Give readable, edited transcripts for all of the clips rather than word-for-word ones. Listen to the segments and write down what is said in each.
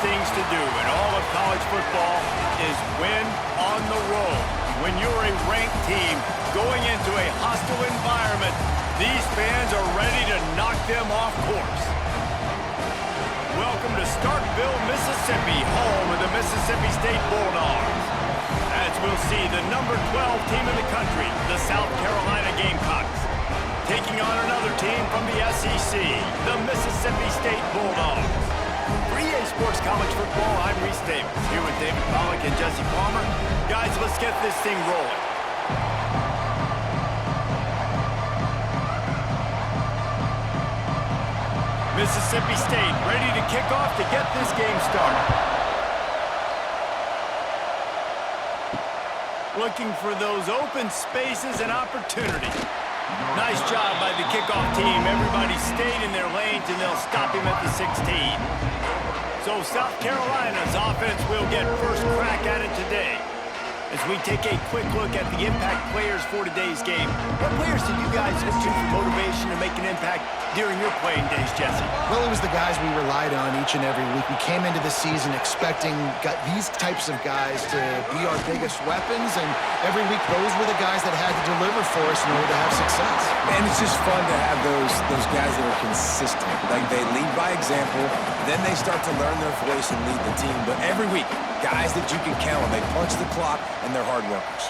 things to do in all of college football is win on the road. When you're a ranked team going into a hostile environment, these fans are ready to knock them off course. Welcome to Starkville, Mississippi, home of the Mississippi State Bulldogs. As we'll see the number 12 team in the country, the South Carolina Gamecocks, taking on another team from the SEC, the Mississippi State Bulldogs. For EA Sports College Football, I'm Reese Davis, here with David Pollack and Jesse Palmer. Guys, let's get this thing rolling. Mississippi State ready to kick off to get this game started. Looking for those open spaces and opportunities. Nice job by the kickoff team. Everybody stayed in their lanes, and they'll stop him at the 16. So South Carolina's offense will get first crack at it today. As we take a quick look at the impact players for today's game, what players did you guys look to for motivation to make an impact during your playing days, Jesse? Well, it was the guys we relied on each and every week. We came into the season expecting these types of guys to be our biggest weapons, and every week those were the guys that had to deliver for us in order to have success. And it's just fun to have those guys that are consistent. Like, they lead by example, then they start to learn their voice and lead the team. But every week, guys that you can count on, they punch the clock, and they're hard workers.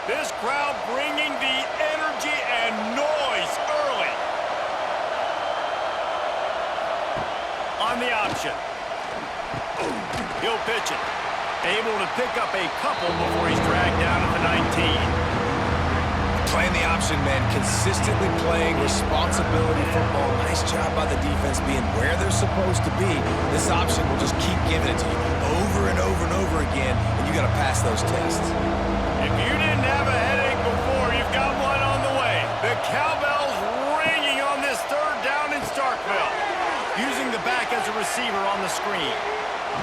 This crowd bringing the energy and noise early. On the option. He'll pitch it. Able to pick up a couple before he's dragged down at the 19. Playing the option, man, consistently playing responsibility football. Nice job by the defense being where they're supposed to be. This option will just keep giving it to you over and over and over again, and you got to pass those tests. If you didn't have a headache before, you've got one on the way. The cowbell's ringing on this third down in Starkville. Using the back as a receiver on the screen.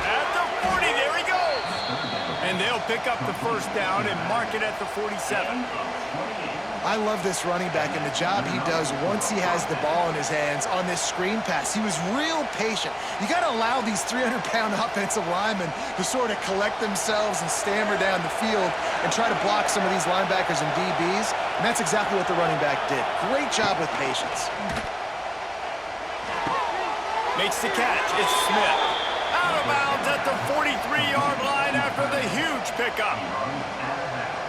At the 40, there he goes. And they'll pick up the first down and mark it at the 47. I love this running back and the job he does once he has the ball in his hands on this screen pass. He was real patient. You got to allow these 300-pound offensive linemen to sort of collect themselves and stammer down the field and try to block some of these linebackers and DBs, and that's exactly what the running back did. Great job with patience. Makes the catch. It's Smith. Out of bounds at the 43-yard line after the huge pickup.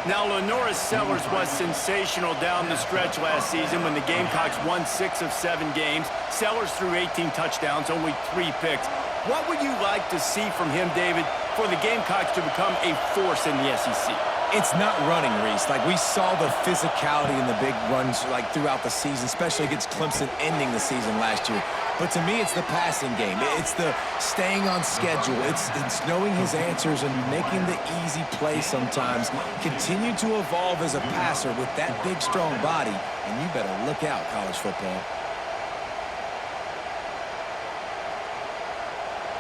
Now, Lenoris Sellers was sensational down the stretch last season when the Gamecocks won 6 of 7 games. Sellers threw 18 touchdowns, only 3 picks. What would you like to see from him, David, for the Gamecocks to become a force in the SEC? It's not running, Reese. Like, we saw the physicality in the big runs like throughout the season, especially against Clemson ending the season last year. But to me, it's the passing game. It's the staying on schedule. It's knowing his answers and making the easy play sometimes. Continue to evolve as a passer with that big, strong body, and you better look out, college football.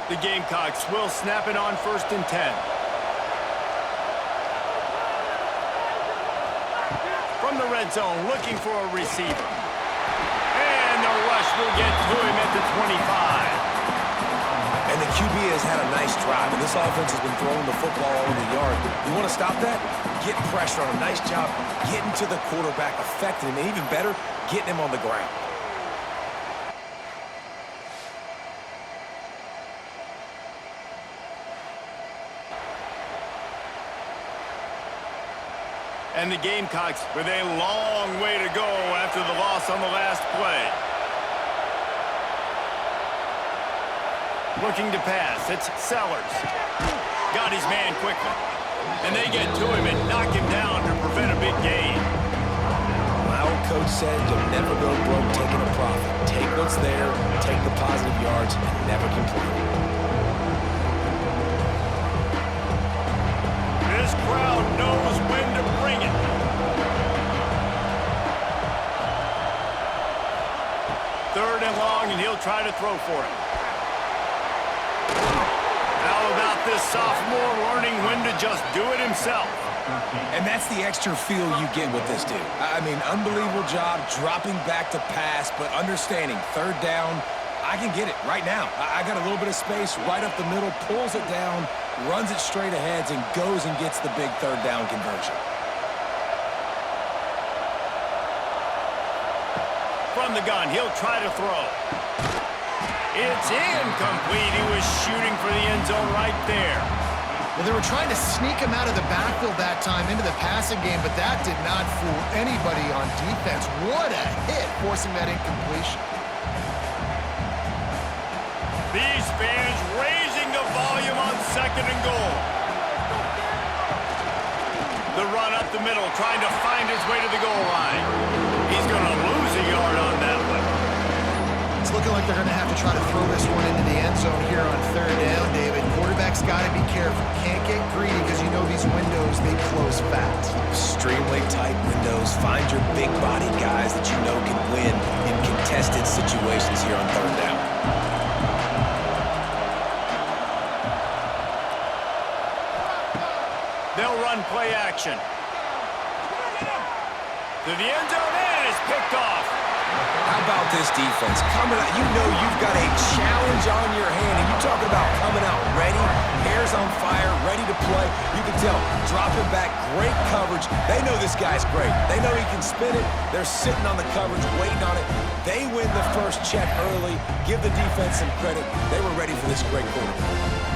The Gamecocks will snap it on 1st and 10. From the red zone, looking for a receiver. And the rush will get to him at the 25. And the QB has had a nice drive, and this offense has been throwing the football all over the yard. You want to stop that? Get pressure on him. Nice job getting to the quarterback, affecting him, and even better, getting him on the ground. And the Gamecocks with a long way to go after the loss on the last play. Looking to pass, it's Sellers. Got his man quickly. And they get to him and knock him down to prevent a big gain. My old coach said you'll never go broke taking a profit. Take what's there, take the positive yards, and never complain. This crowd knows when to bring it. Third and long, and he'll try to throw for it. How about this sophomore learning when to just do it himself? And that's the extra feel you get with this dude. I mean, unbelievable job dropping back to pass, but understanding third down, I can get it right now. I got a little bit of space right up the middle, pulls it down, runs it straight ahead, and goes and gets the big third down conversion. From the gun, he'll try to throw. It's incomplete. He was shooting for the end zone right there. Well, they were trying to sneak him out of the backfield that time into the passing game, but that did not fool anybody on defense. What a hit, forcing that incompletion. These fans raising the volume on 2nd and goal. The run up the middle, trying to find his way to the goal line. He's going to lose a yard on that one. It's looking like they're going to have to try to throw this one into the end zone here on 3rd down, David. Quarterback's got to be careful. Can't get greedy because you know these windows, they close fast. Extremely tight windows. Find your big body guys that you know can win in contested situations here on 3rd down. They'll run play action. To the end zone, and it's picked off. How about this defense? Coming out, you know you've got a challenge on your hand, and you talking about coming out ready, hairs on fire, ready to play. You can tell, dropping back, great coverage. They know this guy's great. They know he can spin it. They're sitting on the coverage, waiting on it. They win the first check early. Give the defense some credit. They were ready for this great quarterback.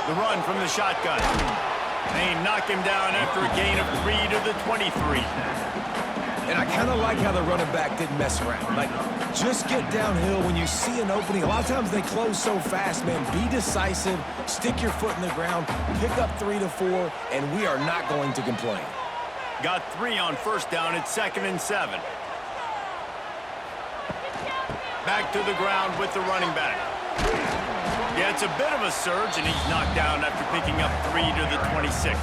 The run from the shotgun. They knock him down after a gain of 3 to the 23. And I kind of like how the running back didn't mess around. Like, just get downhill when you see an opening. A lot of times they close so fast, man. Be decisive, stick your foot in the ground, pick up 3 to 4, and we are not going to complain. Got 3 on 1st down at 2nd and 7. Back to the ground with the running back. Yeah, it's a bit of a surge, and he's knocked down after picking up 3 to the 26.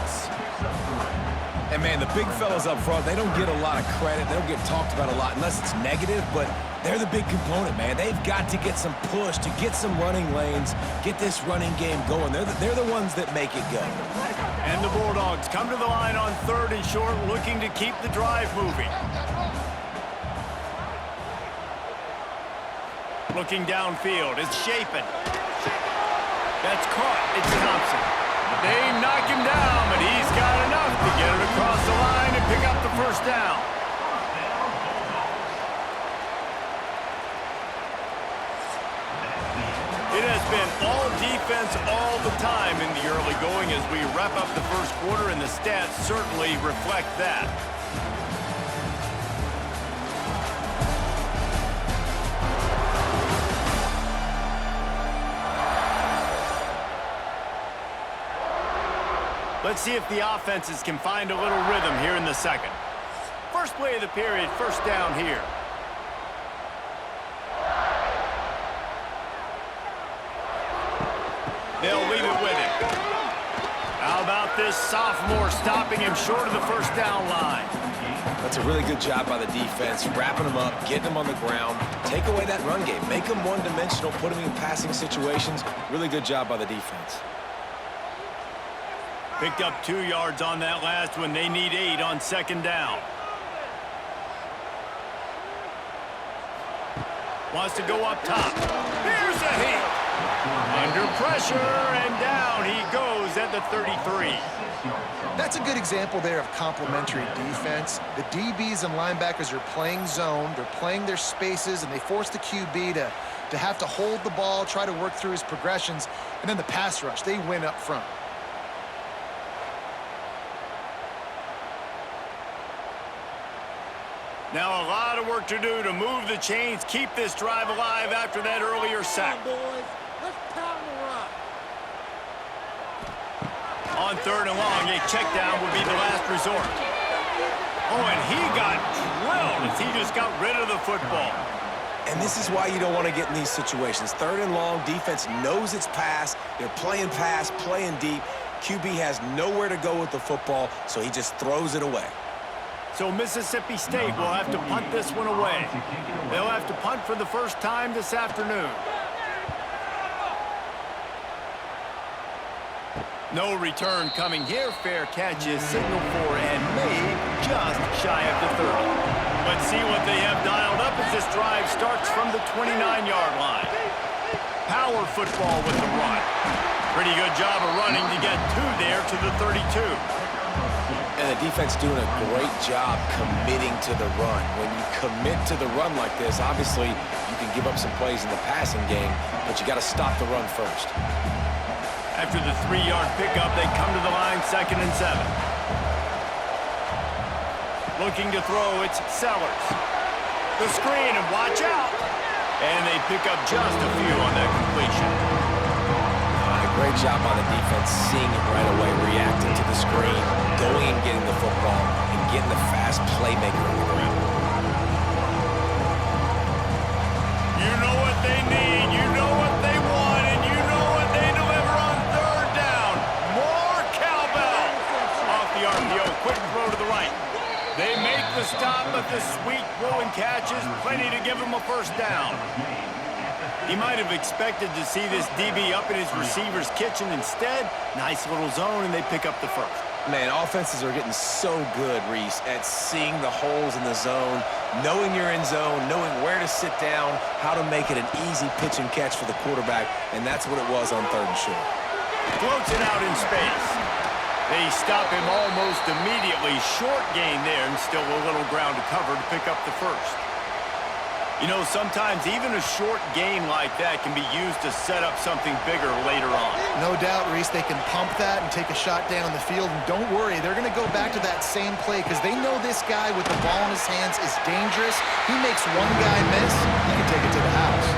And, man, the big fellas up front, they don't get a lot of credit. They don't get talked about a lot unless it's negative, but they're the big component, man. They've got to get some push, to get some running lanes, get this running game going. They're the ones that make it go. And the Bulldogs come to the line on 3rd and short, looking to keep the drive moving. Looking downfield, it's Shapen. That's caught. It's Thompson. They knock him down, but he's got enough to get it across the line and pick up the 1st down. It has been all defense all the time in the early going as we wrap up the 1st quarter, and the stats certainly reflect that. Let's see if the offenses can find a little rhythm here in the 2nd. First play of the period, 1st down here. They'll leave it with him. How about this sophomore stopping him short of the 1st down line? That's a really good job by the defense, wrapping them up, getting them on the ground, take away that run game, make them one-dimensional, put them in passing situations. Really good job by the defense. Picked up 2 yards on that last one. They need 8 on 2nd down. Wants to go up top. Here's a hit. Under pressure, and down he goes at the 33. That's a good example there of complementary defense. The DBs and linebackers are playing zone, they're playing their spaces, and they force the QB to have to hold the ball, try to work through his progressions, and then the pass rush, they win up front. Now a lot of work to do to move the chains, keep this drive alive after that earlier sack. Let's pound the rock. On 3rd and long, a check down would be the last resort. Oh, and he got drilled as he just got rid of the football. And this is why you don't want to get in these situations. 3rd and long, defense knows it's pass. They're playing pass, playing deep. QB has nowhere to go with the football, so he just throws it away. So Mississippi State will have to punt this one away. They'll have to punt for the first time this afternoon. No return coming here. Fair catch is signaled for and made just shy of the 30. Let's see what they have dialed up as this drive starts from the 29-yard line. Power football with the run. Pretty good job of running to get to there to the 32. And the defense doing a great job committing to the run. When you commit to the run like this, obviously you can give up some plays in the passing game, but you got to stop the run first. After the 3-yard pickup, they come to the line, 2nd and 7. Looking to throw, it's Sellers. The screen, and watch out. And they pick up just a few on that completion. Great job on the defense, seeing it right away, reacting to the screen, going and getting the football, and getting the fast playmaker on the ground. You know what they need, you know what they want, and you know what they deliver on 3rd down. More cowbell. Off the RPO, quick throw to the right. They make the stop, but the sweet throw and catch is plenty to give them a 1st down. He might have expected to see this DB up in his receiver's kitchen. Instead, nice little zone, and they pick up the 1st. Man, offenses are getting so good, Reese, at seeing the holes in the zone, knowing you're in zone, knowing where to sit down, how to make it an easy pitch and catch for the quarterback, and that's what it was on 3rd and short. Floats it out in space. They stop him almost immediately. Short gain there, and still a little ground to cover to pick up the 1st. You know, sometimes even a short gain like that can be used to set up something bigger later on. No doubt, Reese, they can pump that and take a shot down the field. And don't worry, they're going to go back to that same play because they know this guy with the ball in his hands is dangerous. He makes one guy miss, he can take it to the house.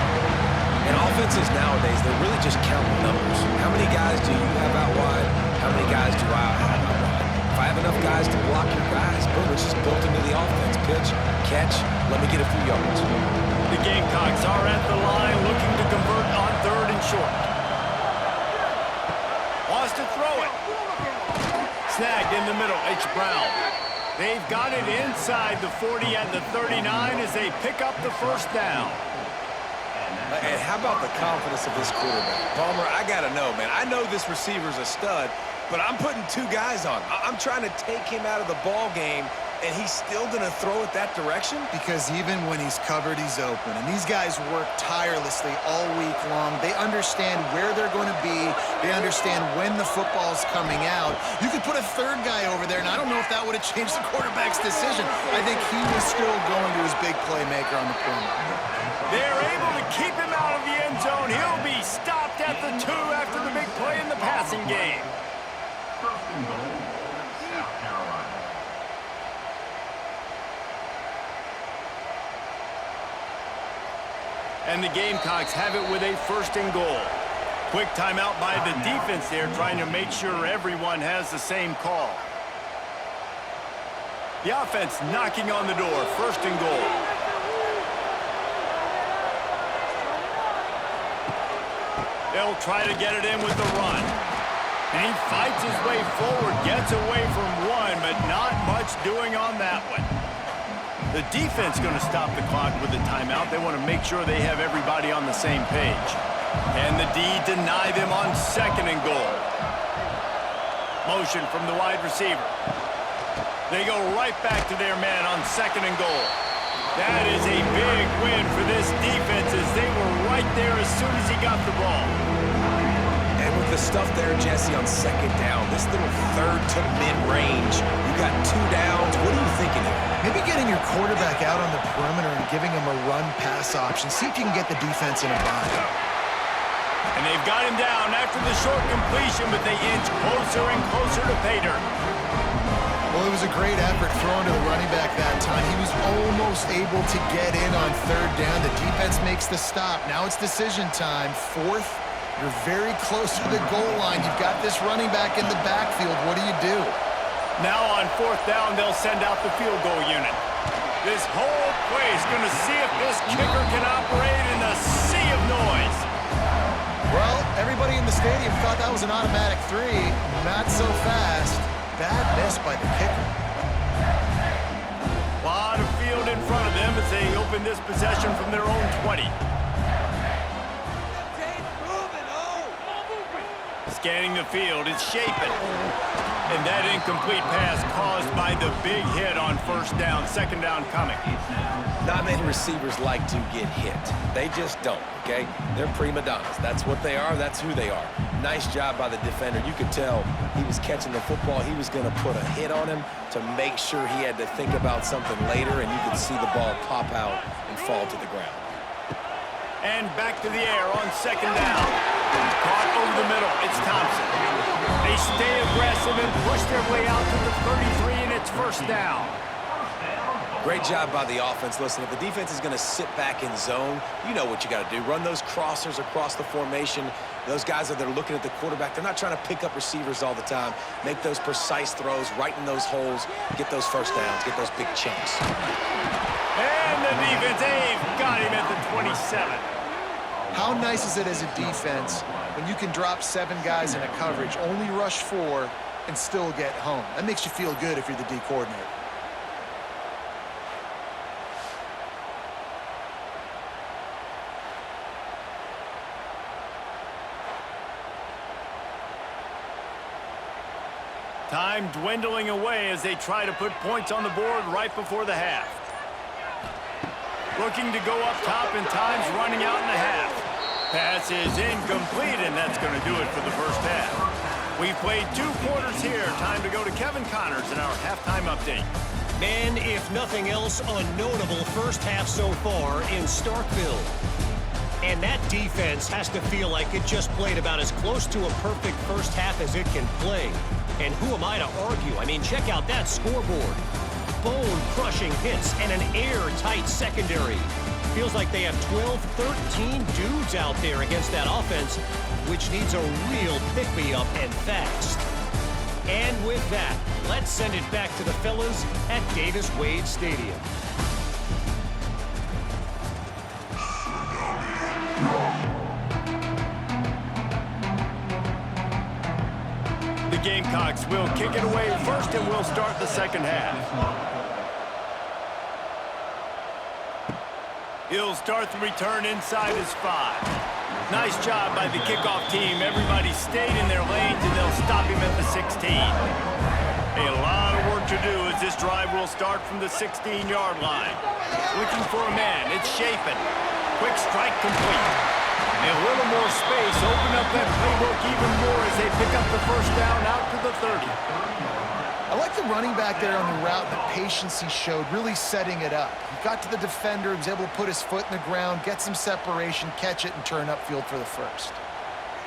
And offenses nowadays, they're really just counting numbers. How many guys do you have out wide? How many guys do I have out wide? If I have enough guys to block your guys, boom, it's just built into the offense. Pitch, catch, let me get a few yards. The Gamecocks are at the line looking to convert on 3rd and short. Wants to throw it. Snagged in the middle, H. Brown. They've got it inside the 40 at the 39 as they pick up the 1st down. And how about the confidence of this quarterback? Palmer, I got to know, man. I know this receiver's a stud, but I'm putting 2 guys on. I'm trying to take him out of the ball game, and he's still going to throw it that direction? Because even when he's covered, he's open. And these guys work tirelessly all week long. They understand where they're going to be. They understand when the football's coming out. You could put a 3rd guy over there, and I don't know if that would have changed the quarterback's decision. I think he was still going to his big playmaker on the perimeter. They're able to keep him out of the end zone. He'll be stopped at the 2 after the big play in the passing game. And the Gamecocks have it with a 1st and goal. Quick timeout by the defense there, trying to make sure everyone has the same call. The offense knocking on the door, 1st and goal. They'll try to get it in with the run. And he fights his way forward, gets away from one, but not much doing on that one. The defense going to stop the clock with a timeout. They want to make sure they have everybody on the same page. And the D deny them on 2nd and goal. Motion from the wide receiver. They go right back to their man on 2nd and goal. That is a big win for this defense as they were right there as soon as he got the ball. And with the stuff there, Jesse, on 2nd down, this little 3rd to mid-range, you got 2 downs. What are you thinking here? Maybe getting your quarterback out on the perimeter and giving him a run-pass option. See if you can get the defense in a bind. And they've got him down after the short completion, but they inch closer and closer to pay dirt. Well, it was a great effort throwing to the running back that time. He was almost able to get in on 3rd down. The defense makes the stop. Now it's decision time. 4th, you're very close to the goal line. You've got this running back in the backfield. What do you do? Now on 4th down, they'll send out the field goal unit. This whole play is going to see if this kicker can operate in a sea of noise. Well, everybody in the stadium thought that was an automatic 3. Not so fast. Bad miss by the kicker. A lot of field in front of them as they open this possession from their own 20. Scanning the field, it's shaping. And that incomplete pass caused by the big hit on first down. Second down coming. Not many receivers like to get hit. They just don't, okay? They're prima donnas. That's what they are. That's who they are. Nice job by the defender. You could tell he was catching the football. He was going to put a hit on him to make sure he had to think about something later, and you could see the ball pop out and fall to the ground. And back to the air on second down. Caught over the middle. It's Thompson. They stay aggressive and push their way out to the 33, and it's first down. Great job by the offense. Listen, if the defense is going to sit back in zone, you know what you got to do. Run those crossers across the formation. Those guys that are looking at the quarterback, they're not trying to pick up receivers all the time. Make those precise throws, right in those holes, get those first downs, get those big chunks. And the defense, they've got him at the 27. How nice is it as a defense when you can drop 7 guys in a coverage, only rush 4, and still get home? That makes you feel good if you're the D coordinator. Time dwindling away as they try to put points on the board right before the half. Looking to go up top, and time's running out in the half. Pass is incomplete, and that's going to do it for the first half. We've played 2 quarters here. Time to go to Kevin Connors in our halftime update. Man, if nothing else, a notable first half so far in Starkville. And that defense has to feel like it just played about as close to a perfect first half as it can play. And who am I to argue? I mean, check out that scoreboard. Bone-crushing hits and an airtight secondary. Feels like they have 12, 13 dudes out there against that offense, which needs a real pick-me-up and fast. And with that, let's send it back to the fellas at Davis-Wade Stadium. The Gamecocks will kick it away first, and we'll start the second half. He'll start the return inside his 5. Nice job by the kickoff team. Everybody stayed in their lanes, and they'll stop him at the 16. A lot of work to do as this drive will start from the 16-yard line. Looking for a man. It's Shapin. Quick strike complete. A little more space, open up that playbook even more as they pick up the first down out to the 30. I like the running back there on the route, the patience he showed, really setting it up. He got to the defender, he was able to put his foot in the ground, get some separation, catch it, and turn upfield for the first.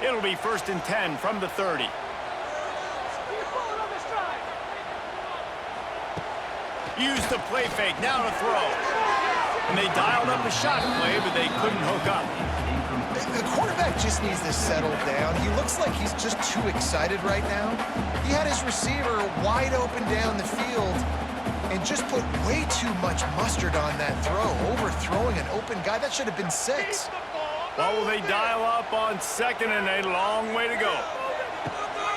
It'll be 1st and 10 from the 30. Use the play fake, now to throw. And they dialed up a shot play, but they couldn't hook up. The quarterback just needs to settle down. He looks like he's just too excited right now. He had his receiver wide open down the field and just put way too much mustard on that throw, overthrowing an open guy. That should have been 6. Well, will they dial up on second, and a long way to go.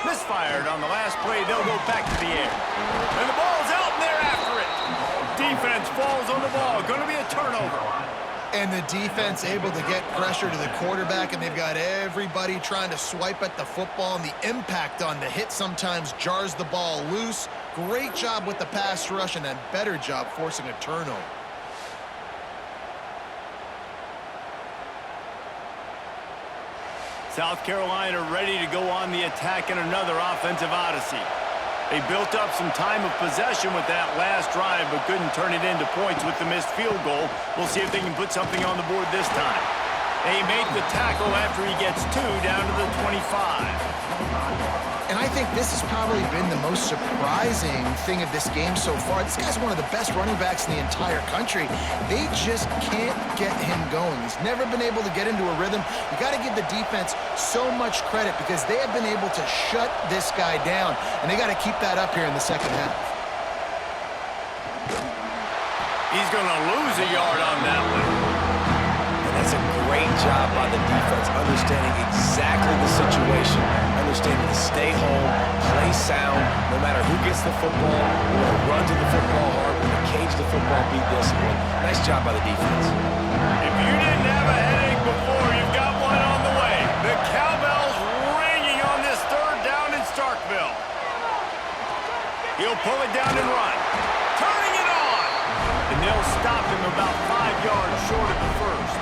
Misfired on the last play. They'll go back to the air. And the ball's out, and they're after it. Defense falls on the ball. Going to be a turnover. And the defense able to get pressure to the quarterback, and they've got everybody trying to swipe at the football, and the impact on the hit sometimes jars the ball loose. Great job with the pass rush, and a better job forcing a turnover. South Carolina ready to go on the attack in another offensive odyssey. They built up some time of possession with that last drive, but couldn't turn it into points with the missed field goal. We'll see if they can put something on the board this time. They make the tackle after he gets 2 down to the 25. And I think this has probably been the most surprising thing of this game so far. This guy's one of the best running backs in the entire country. They just can't get him going. He's never been able to get into a rhythm. You got to give the defense so much credit because they have been able to shut this guy down, and they got to keep that up here in the second half. He's going to lose a yard on that one. And that's a great job by the defense, understanding exactly the situation, understanding to stay home, play sound, no matter who gets the football, we're going to run to the football hard, we're going to cage the football, be disciplined. Nice job by the defense. If you didn't have a headache before, you've got one on the way. The cowbell's ringing on this Starkville. He'll pull it down and run. Turning it on! And they'll stop him about 5 yards short of the first.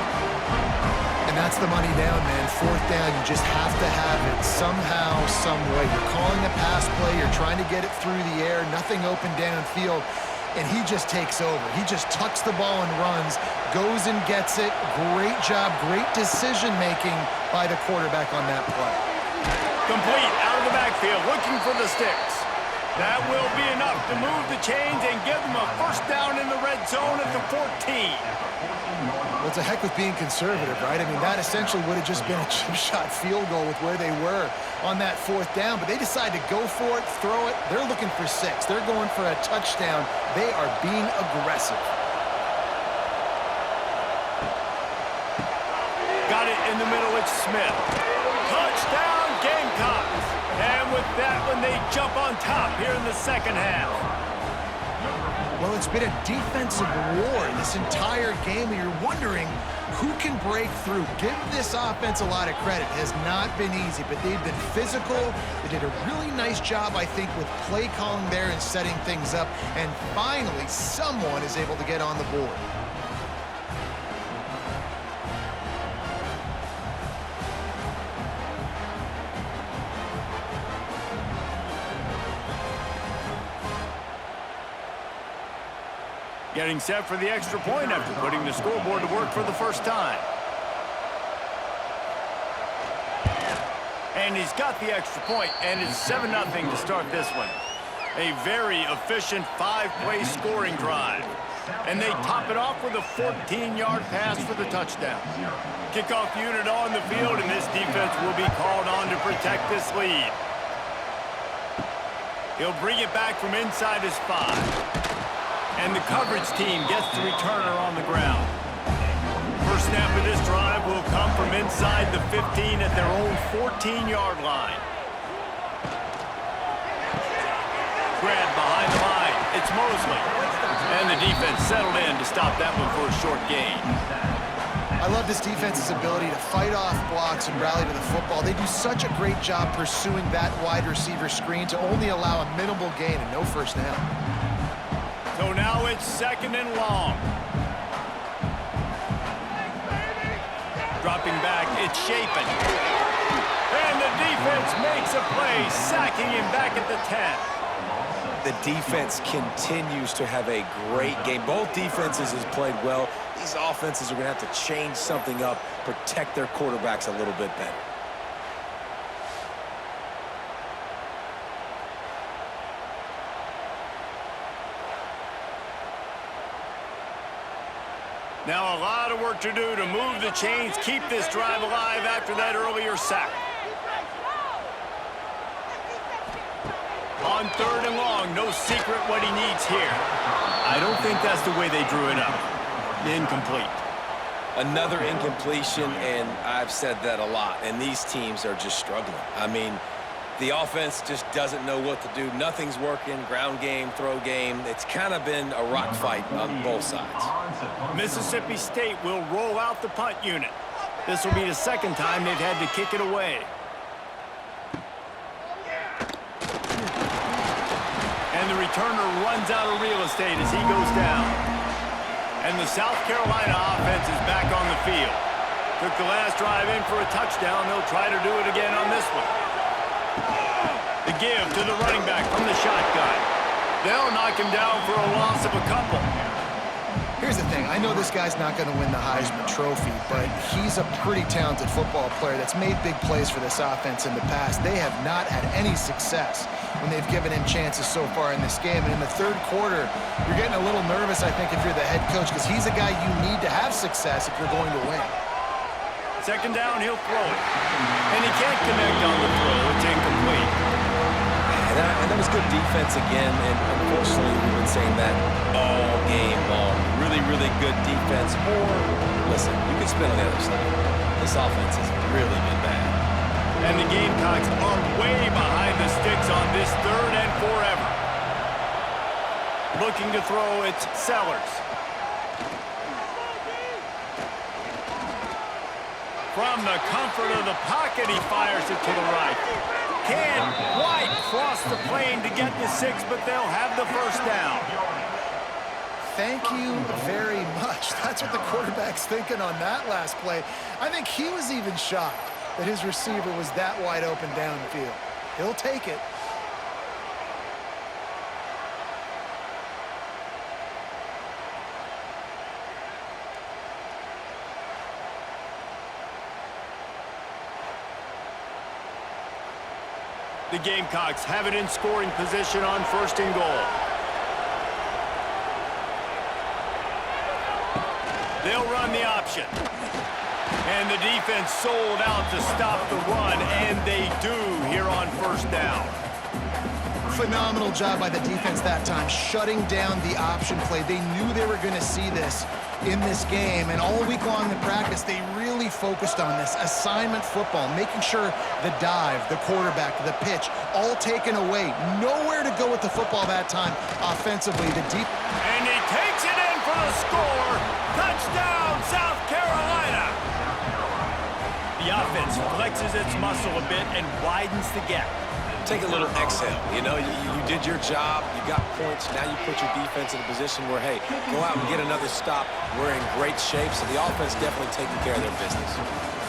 And that's the money down, man. Fourth down, you just have to have it somehow, some way. You're calling a pass play. You're trying to get it through the air. Nothing open downfield. And he just takes over. He just tucks the ball and runs, goes and gets it. Great job, great decision-making by the quarterback on that play. Complete out of the backfield, looking for the sticks. That will be enough to move the chains and give them a first down in the red zone at the 14. Well, it's a heck with being conservative, right? I mean, that essentially would have just been a chip shot field goal with where they were on that fourth down, but they decide to go for it, throw it. They're looking for 6. They're going for a touchdown. They are being aggressive. Got it in the middle, it's Smith. Touchdown, Gamecocks. And with that one, they jump on top here in the second half. Well, it's been a defensive war this entire game, and you're wondering who can break through. Give this offense a lot of credit. It has not been easy, but they've been physical. They did a really nice job, I think, with play calling there and setting things up. And finally, someone is able to get on the board. Getting set for the extra point after putting the scoreboard to work for the first time. And he's got the extra point, and it's 7-0 to start this one. A very efficient 5-play scoring drive. And they top it off with a 14-yard pass for the touchdown. Kickoff unit on the field, and this defense will be called on to protect this lead. He'll bring it back from inside his 5. And the coverage team gets the returner on the ground. First snap of this drive will come from inside the 15 at their own 14-yard line. Grab behind the line. It's Mosley. And the defense settled in to stop that one for a short gain. I love this defense's ability to fight off blocks and rally to the football. They do such a great job pursuing that wide receiver screen to only allow a minimal gain and no first down. So now it's 2nd and long. Dropping back, it's Shapen. And the defense makes a play, sacking him back at the 10. The defense continues to have a great game. Both defenses have played well. These offenses are going to have to change something up, protect their quarterbacks a little bit better. Now a lot of work to do to move the chains, keep this drive alive after that earlier sack. On 3rd and long, no secret what he needs here. I don't think that's the way they drew it up. Incomplete. Another incompletion, and I've said that a lot, and these teams are just struggling. I mean, the offense just doesn't know what to do. Nothing's working, ground game, throw game. It's kind of been a rock fight on both sides. Mississippi State will roll out the punt unit. This will be the 2nd time they've had to kick it away. And the returner runs out of real estate as he goes down. And the South Carolina offense is back on the field. Took the last drive in for a touchdown. They'll try to do it again on this one. The give to the running back from the shotgun. They'll knock him down for a loss of a couple. Here's the thing. I know this guy's not going to win the Heisman Trophy, but he's a pretty talented football player that's made big plays for this offense in the past. They have not had any success when they've given him chances so far in this game. And in the 3rd quarter, you're getting a little nervous, I think, if you're the head coach, because he's a guy you need to have success if you're going to win. 2nd down, he'll throw it. And he can't connect on the throw. It's incomplete. And that was good defense again, and unfortunately we've been saying that all game long. Really, really good defense. Or, listen, you can spin on the other side. This offense has really been bad. And the Gamecocks are way behind the sticks on this 3rd and forever. Looking to throw, it's Sellers. From the comfort of the pocket, he fires it to the right. Can't quite cross the plane to get the 6, but they'll have the first down. Thank you very much. That's what the quarterback's thinking on that last play. I think he was even shocked that his receiver was that wide open downfield. He'll take it. The Gamecocks have it in scoring position on 1st and goal. They'll run the option. And the defense sold out to stop the run, and they do here on 1st down. Phenomenal job by the defense that time, shutting down the option play. They knew they were going to see this in this game, and all week long in practice, they really focused on this assignment football, making sure the dive, the quarterback, the pitch, all taken away. Nowhere to go with the football that time offensively. And he takes it in for the score. Touchdown, South Carolina. The offense flexes its muscle a bit and widens the gap. Take a little exhale. You know, you did your job. You got points. Now you put your defense in a position where, hey, go out and get another stop. We're in great shape, so the offense definitely taking care of their business.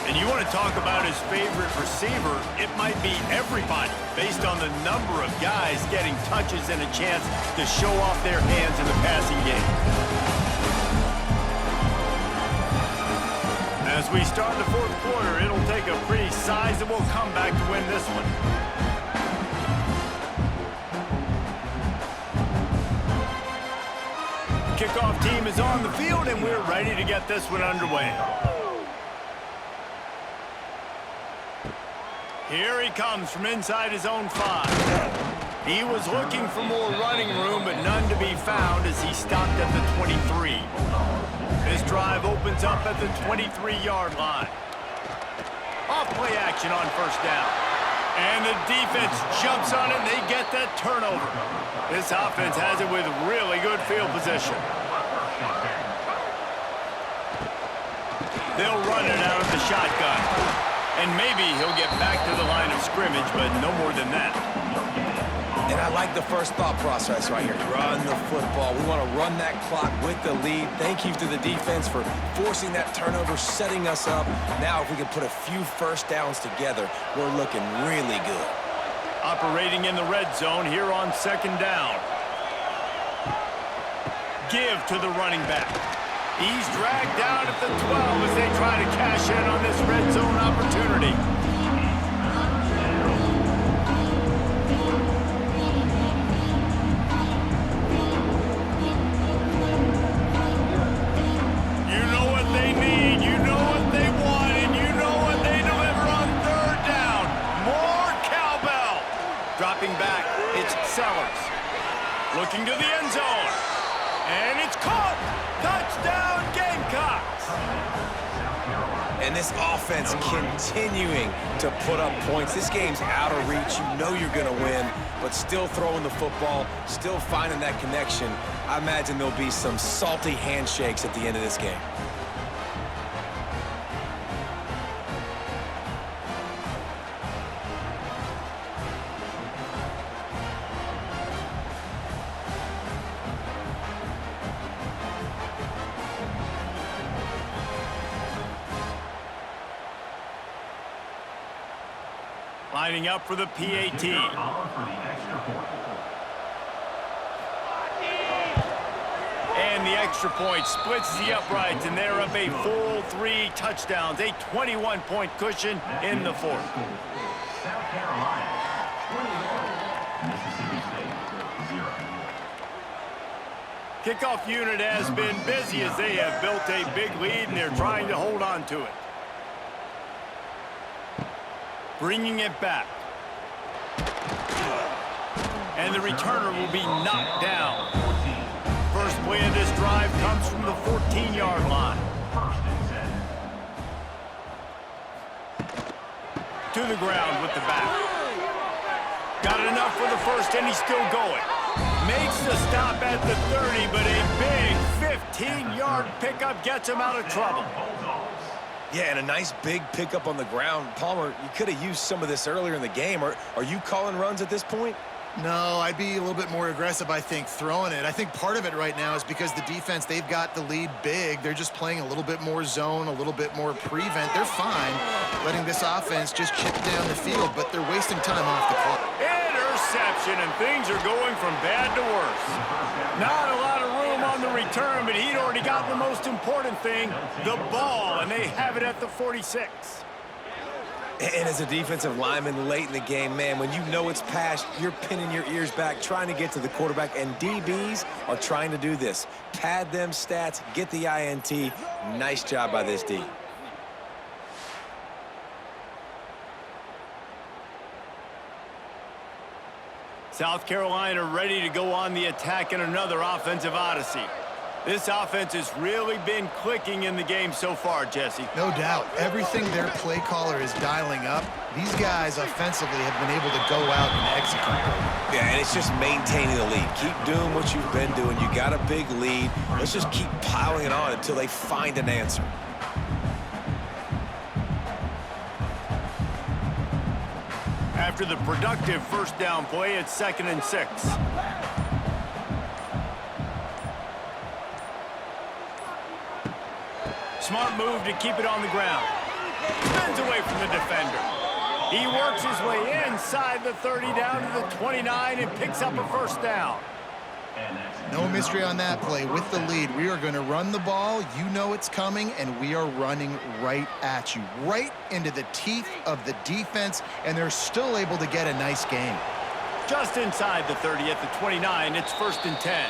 And you want to talk about his favorite receiver, it might be everybody, based on the number of guys getting touches and a chance to show off their hands in the passing game. As we start the 4th quarter, it'll take a pretty sizable comeback to win this one. Kickoff team is on the field, and we're ready to get this one underway. Here he comes from inside his own 5. He was looking for more running room, but none to be found as he stopped at the 23. This drive opens up at the 23-yard line. Off-play action on 1st down. And the defense jumps on it, and they get that turnover. This offense has it with really good field position. They'll run it out of the shotgun. And maybe he'll get back to the line of scrimmage, but no more than that. And I like the first thought process right here. Run the football. We want to run that clock with the lead. Thank you to the defense for forcing that turnover, setting us up. Now if we can put a few first downs together, we're looking really good. Operating in the red zone here on 2nd down. Give to the running back. He's dragged down at the 12 as they try to cash in on this red zone opportunity. You know what they need, you know what they want, and you know what they deliver on 3rd down. More cowbell. Dropping back, it's Sellers. Looking to the end zone. And it's caught. Touchdown, Gamecocks. And this offense continuing to put up points. This game's out of reach. You know you're going to win, but still throwing the football, still finding that connection. I imagine there'll be some salty handshakes at the end of this game. Lining up for the PAT. And the extra point splits the uprights, and they're up a full 3 touchdowns, a 21-point cushion in the 4th. Kickoff unit has been busy as they have built a big lead, and they're trying to hold on to it. Bringing it back. And the returner will be knocked down. First play of this drive comes from the 14-yard line. To the ground with the back. Got enough for the first, and he's still going. Makes the stop at the 30, but a big 15-yard pickup gets him out of trouble. Yeah, and a nice big pickup on the ground. Palmer, you could have used some of this earlier in the game. Are you calling runs at this point? No, I'd be a little bit more aggressive, I think, throwing it. I think part of it right now is because the defense, they've got the lead big. They're just playing a little bit more zone, a little bit more prevent. They're fine letting this offense just chip down the field, but they're wasting time off the clock. Interception, and things are going from bad to worse. Not a lot of room on the return, but he'd already got the most important thing, the ball, and they have it at the 46. And as a defensive lineman late in the game, man, when you know it's past, you're pinning your ears back, trying to get to the quarterback, and DBs are trying to do this. Pad them stats, get the INT. Nice job by this D. South Carolina ready to go on the attack in another offensive odyssey. This offense has really been clicking in the game so far, Jesse. No doubt. Everything their play caller is dialing up, these guys offensively have been able to go out and execute. Yeah, and it's just maintaining the lead. Keep doing what you've been doing. You got a big lead. Let's just keep piling it on until they find an answer. After the productive first down play, it's 2nd and 6. Smart move to keep it on the ground. Spins away from the defender. He works his way inside the 30 down to the 29 and picks up a first down. No mystery on that play. With the lead, we are going to run the ball. You know it's coming, and we are running right at you, right into the teeth of the defense, and they're still able to get a nice gain. Just inside the 30 at the 29, it's 1st and 10.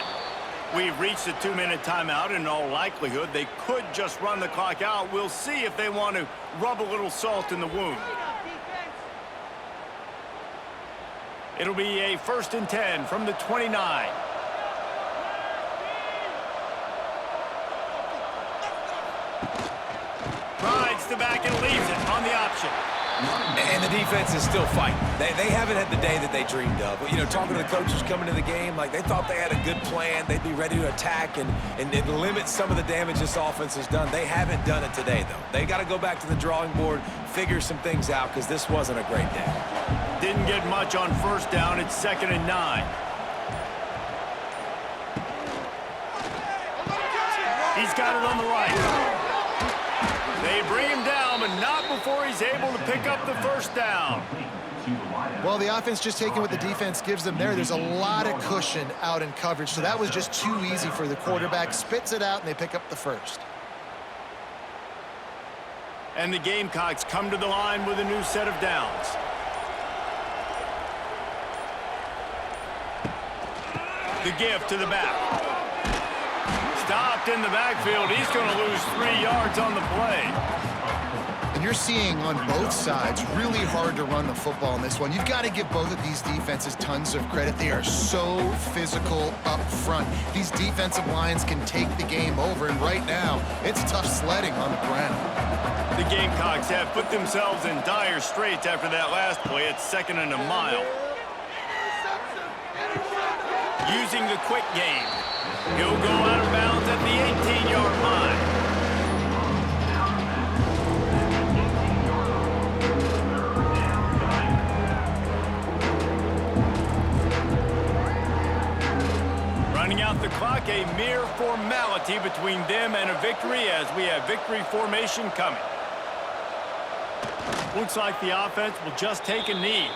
We've reached a 2-minute timeout, and in all likelihood, they could just run the clock out. We'll see if they want to rub a little salt in the wound. It'll be a 1st and 10 from the 29. Rides the back and leaves it on the option. And the defense is still fighting. They haven't had the day that they dreamed of. You know, talking to the coaches coming to the game, like they thought they had a good plan. They'd be ready to attack and limit some of the damage this offense has done. They haven't done it today, though. They got to go back to the drawing board, figure some things out, because this wasn't a great day. Didn't get much on first down. It's 2nd and 9. He's got it on the right. They bring him down, but not before he's able to pick up the first down. Well, the offense just taking what the defense gives them there. There's a lot of cushion out in coverage, so that was just too easy for the quarterback. Spits it out, and they pick up the first. And the Gamecocks come to the line with a new set of downs. The give to the back. Stopped in the backfield. He's going to lose 3 yards on the play. And you're seeing on both sides really hard to run the football in this one. You've got to give both of these defenses tons of credit. They are so physical up front. These defensive lines can take the game over, and right now, it's tough sledding on the ground. The Gamecocks have put themselves in dire straits after that last play. It's 2nd and a mile. Using the quick game. He'll go out of bounds at the 18-yard line. Running out the clock, a mere formality between them and a victory as we have victory formation coming. Looks like the offense will just take a knee.